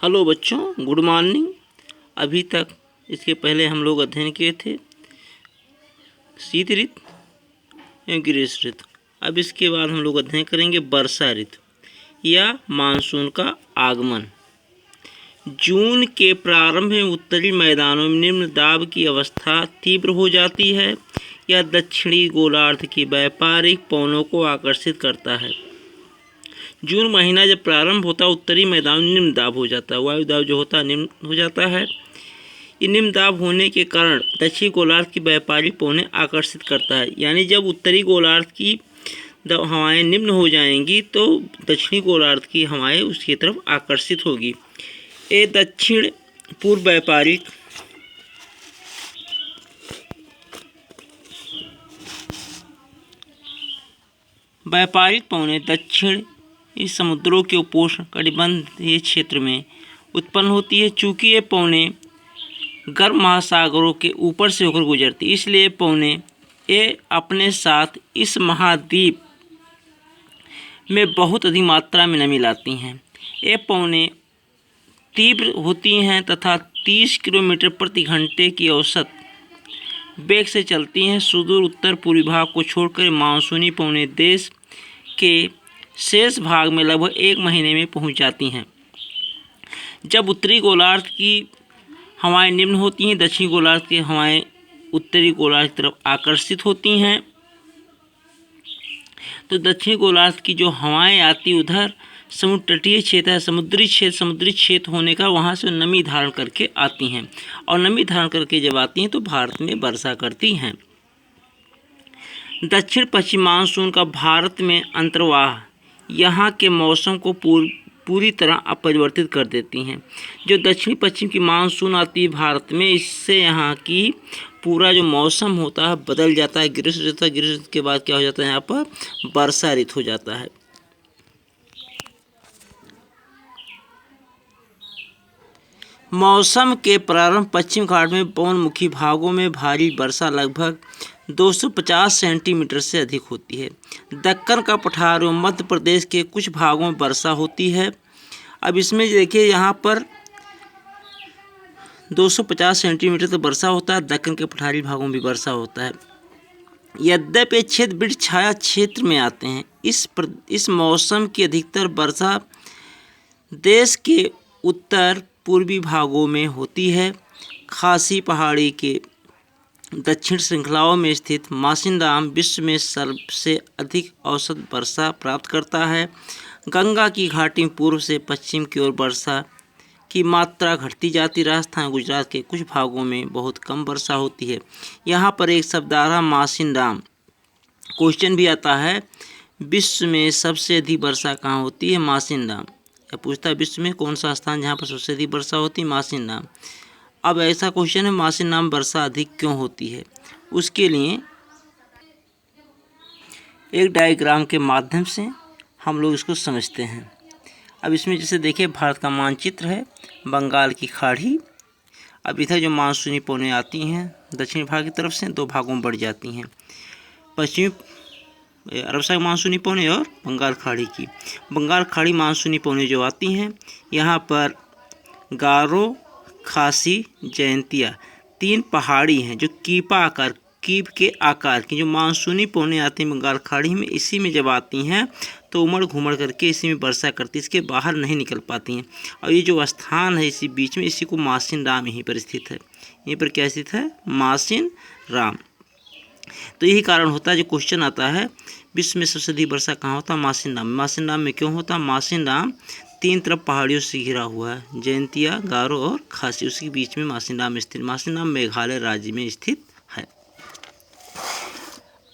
Hello बच्चों, good morning. अभी तक इसके पहले हम लोग अध्ययन किए थे शीत ऋतु एवं ग्रीष्म ऋतु। अब इसके बाद हम लोग अध्ययन करेंगे वर्षा ऋतु या मानसून का आगमन। जून के प्रारंभ में उत्तरी मैदानों में निम्न दाब की अवस्था तीव्र हो जाती है। यह दक्षिणी गोलार्ध की व्यापारिक पवनों को आकर्षित करता है। जून महीना जब प्रारंभ होता है उत्तरी मैदान में निम्न दाब हो जाता है, वायु दाब जो होता है निम्न हो जाता है। ये निम्न दाब होने के कारण दक्षिणी गोलार्ध की व्यापारिक पवनें आकर्षित करता है। यानी जब उत्तरी गोलार्ध की हवाएं निम्न हो जाएंगी तो दक्षिणी गोलार्ध की हवाएं उसकी तरफ आकर्षित होगी। ये दक्षिण पूर्व व्यापारिक पवनें दक्षिण इस समुद्रों के उपोष्ण कटिबंधीय क्षेत्र में उत्पन्न होती है। चूँकि ये पवनें गर्म महासागरों के ऊपर से होकर गुजरती, इसलिए पवनें ये अपने साथ इस महाद्वीप में बहुत अधिक मात्रा में नमी लाती हैं। ये पवनें तीव्र होती हैं तथा 30 किलोमीटर प्रति घंटे की औसत वेग से चलती हैं। सुदूर उत्तर पूर्वी भाग को छोड़कर मानसूनी पवनें देश के शेष भाग में लगभग 1 महीने में पहुंच जाती हैं। जब उत्तरी गोलार्ध की हवाएं निम्न होती हैं, दक्षिणी गोलार्ध की हवाएं उत्तरी गोलार्ध की तरफ आकर्षित होती हैं, तो दक्षिणी गोलार्ध की जो हवाएं आती उधर समुद्र तटीय क्षेत्र है, समुद्री क्षेत्र होने का वहाँ से नमी धारण करके आती हैं और नमी धारण करके जब आती हैं तो भारत में वर्षा करती हैं। दक्षिण पश्चिम मानसून का भारत में अंतर्वाह यहाँ के मौसम को पूरी तरह अपरिवर्तित कर देती हैं। जो दक्षिण पश्चिम की मानसून आती है भारत में, इससे यहाँ की पूरा जो मौसम होता है बदल जाता है। ग्रीष्म ऋतु के बाद क्या हो जाता है, यहाँ पर वर्षा ऋतु हो जाता है। मौसम के प्रारंभ पश्चिम घाट में पवनमुखी भागों में भारी वर्षा लगभग 250 सेंटीमीटर से अधिक होती है। दक्कन का पठार एवं मध्य प्रदेश के कुछ भागों में वर्षा होती है। अब इसमें देखिए यहाँ पर 250 सेंटीमीटर तक वर्षा होता है, दक्कन के पठारी भागों में भी वर्षा होता है। यद्यपि ये क्षेत्र वृक्ष छाया क्षेत्र में आते हैं। इस मौसम की अधिकतर वर्षा देश के उत्तर पूर्वी भागों में होती है। खासी पहाड़ी के दक्षिण श्रृंखलाओं में स्थित मासिनराम विश्व में सबसे अधिक औसत वर्षा प्राप्त करता है। गंगा की घाटी में पूर्व से पश्चिम की ओर वर्षा की मात्रा घटती जाती। राजस्थान गुजरात के कुछ भागों में बहुत कम वर्षा होती है। यहाँ पर एक शब्दार्थ मासिनराम क्वेश्चन भी आता है, विश्व में सबसे अधिक वर्षा कहाँ होती है? मासिनराम। यह पूछता है विश्व में कौन सा स्थान जहाँ पर सबसे अधिक वर्षा होती है? मासिनराम। अब ऐसा क्वेश्चन है, मासिनराम वर्षा अधिक क्यों होती है? उसके लिए एक डायग्राम के माध्यम से हम लोग इसको समझते हैं। अब इसमें जैसे देखिए भारत का मानचित्र है, बंगाल की खाड़ी। अब इधर जो मानसूनी पवनें आती हैं दक्षिणी भाग की तरफ से 2 भागों में बढ़ जाती हैं, पश्चिमी अरब सागर मानसूनी पवनें और बंगाल खाड़ी की। बंगाल खाड़ी मानसूनी पवनें जो आती हैं, यहाँ पर गारो, खासी, जयंतिया 3 पहाड़ी हैं जो कीप के आकार की जो मानसूनी पवनें आती हैं बंगाल खाड़ी में, इसी में जब आती हैं तो उमड़ घुमड़ करके इसी में वर्षा करती है, इसके बाहर नहीं निकल पाती हैं। और ये जो स्थान है इसी बीच में, इसी को मासिनराम यहीं पर स्थित है। यहीं पर क्या स्थित है? मासिनराम। तो यही कारण होता है जो क्वेश्चन आता है विश्व में सबसे अधिक वर्षा कहाँ होता है? मासिनराम। मासिनराम में क्यों होता है? मासिनराम 3 तरफ पहाड़ियों से घिरा हुआ है, जयंतिया, गारो और खासी, उसके बीच में मासिनराम स्थित। मासिनराम मेघालय राज्य में स्थित है।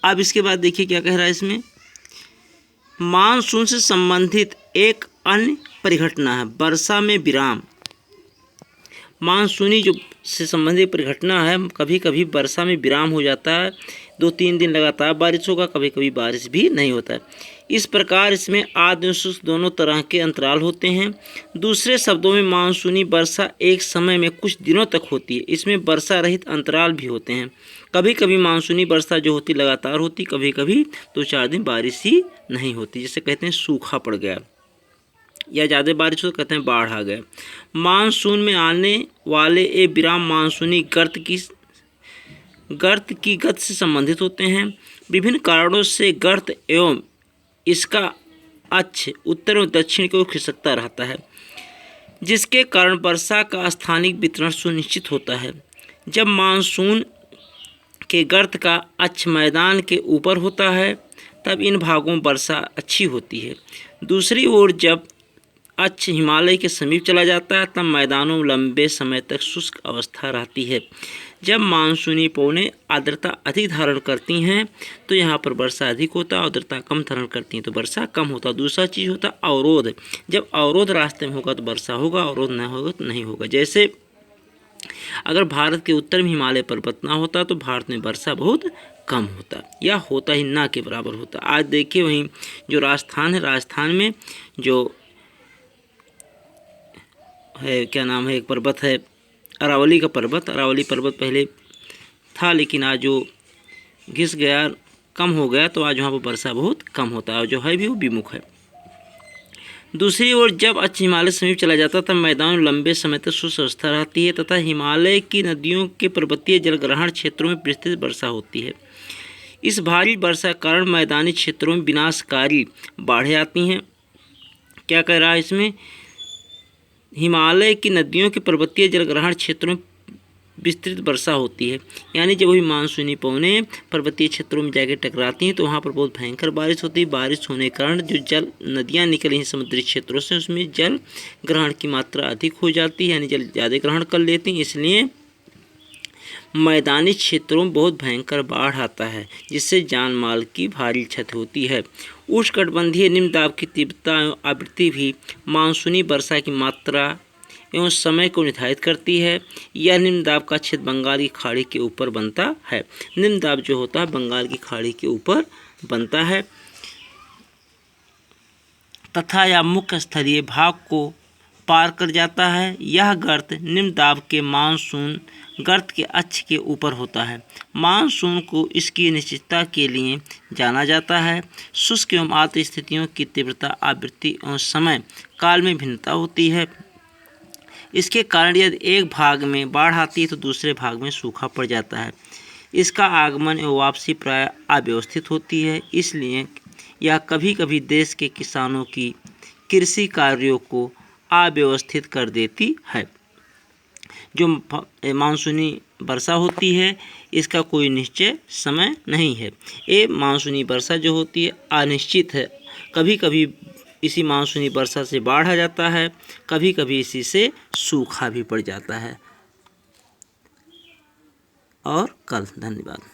अब इसके बाद देखिए क्या कह रहा है इसमें, मानसून से संबंधित एक अन्य परिघटना है वर्षा में विराम। मानसूनी जो से संबंधित परिघटना है, कभी कभी वर्षा में विराम हो जाता है, 2-3 दिन लगातार बारिश होगा, कभी कभी बारिश भी नहीं होता है। इस प्रकार इसमें आद्र शुष्क दोनों तरह के अंतराल होते हैं। दूसरे शब्दों में मानसूनी वर्षा एक समय में कुछ दिनों तक होती है। इसमें वर्षा रहित अंतराल भी होते हैं। कभी कभी मानसूनी वर्षा जो होती लगातार होती, कभी कभी 2-4 दिन बारिश ही नहीं होती, जिसे कहते हैं सूखा पड़ गया। या ज़्यादा बारिश हो तो कहते हैं बाढ़ आ गया। मानसून में आने वाले ये विराम मानसूनी गर्त की गति से संबंधित होते हैं। विभिन्न कारणों से गर्त एवं इसका अक्ष उत्तर और दक्षिण की ओर खिसकता रहता है, जिसके कारण वर्षा का स्थानिक वितरण सुनिश्चित होता है। जब मानसून के गर्त का अक्ष मैदान के ऊपर होता है तब इन भागों में वर्षा अच्छी होती है। दूसरी ओर जब अक्ष हिमालय के समीप चला जाता है तब मैदानों में लंबे समय तक शुष्क अवस्था रहती है। जब मानसूनी पवनें आर्द्रता अधिक धारण करती हैं तो यहाँ पर वर्षा अधिक होता है, आर्द्रता कम धारण करती हैं तो वर्षा कम होता है। दूसरा चीज़ होता है अवरोध। जब अवरोध रास्ते में होगा तो वर्षा होगा, अवरोध न होगा तो नहीं होगा। जैसे अगर भारत के उत्तर में हिमालय पर्वत ना होता तो भारत में वर्षा बहुत कम होता या होता ही ना के बराबर होता। आज देखिए वहीं जो राजस्थान है, राजस्थान में जो है क्या नाम है, एक पर्वत है अरावली का पर्वत। अरावली पर्वत पहले था लेकिन आज जो घिस गया, कम हो गया, तो आज वहाँ पर वर्षा बहुत कम होता है और जो है भी वो विमुख है। दूसरी ओर जब अक्ष हिमालय समीप चला जाता तब मैदान लंबे समय तक शुष्क अवस्था रहती है तथा हिमालय की नदियों के पर्वतीय जलग्रहण क्षेत्रों में विस्तृत वर्षा होती है। इस भारी वर्षा के कारण मैदानी क्षेत्रों में विनाशकारी बाढ़ें आती हैं। क्या कह रहा है इसमें, हिमालय की नदियों के पर्वतीय जलग्रहण क्षेत्रों में विस्तृत वर्षा होती है, यानी जब वही मानसूनी पवनें पर्वतीय क्षेत्रों में जाकर टकराती हैं तो वहाँ पर बहुत भयंकर बारिश होती है। बारिश होने के कारण जो जल नदियाँ निकली हैं समुद्री क्षेत्रों से उसमें जल ग्रहण की मात्रा अधिक हो जाती है, यानी जल ज़्यादा ग्रहण कर लेती हैं, इसलिए मैदानी क्षेत्रों में बहुत भयंकर बाढ़ आता है जिससे जान माल की भारी क्षति होती है। उष्णकटिबंधीय निम्न दाब की तीव्रता एवं आवृत्ति भी मानसूनी वर्षा की मात्रा एवं समय को निर्धारित करती है। यह निम्न दाब का क्षेत्र बंगाल की खाड़ी के ऊपर बनता है। निम्न दाब जो होता है बंगाल की खाड़ी के ऊपर बनता है तथा यह मुख्य स्थलीय भाग को पार कर जाता है। यह गर्त निम्न दाब के मानसून गर्त के अक्ष के ऊपर होता है। मानसून को इसकी निश्चितता के लिए जाना जाता है। शुष्क एवं आर्द्र स्थितियों की तीव्रता, आवृत्ति एवं समय काल में भिन्नता होती है। इसके कारण यदि एक भाग में बाढ़ आती है तो दूसरे भाग में सूखा पड़ जाता है। इसका आगमन एवं वापसी प्राय अव्यवस्थित होती है, इसलिए यह कभी कभी देश के किसानों की कृषि कार्यों को अव्यवस्थित कर देती है। जो मानसूनी वर्षा होती है इसका कोई निश्चय समय नहीं है। ये मानसूनी वर्षा जो होती है अनिश्चित है। कभी कभी इसी मानसूनी वर्षा से बाढ़ आ जाता है, कभी कभी इसी से सूखा भी पड़ जाता है। और कल धन्यवाद।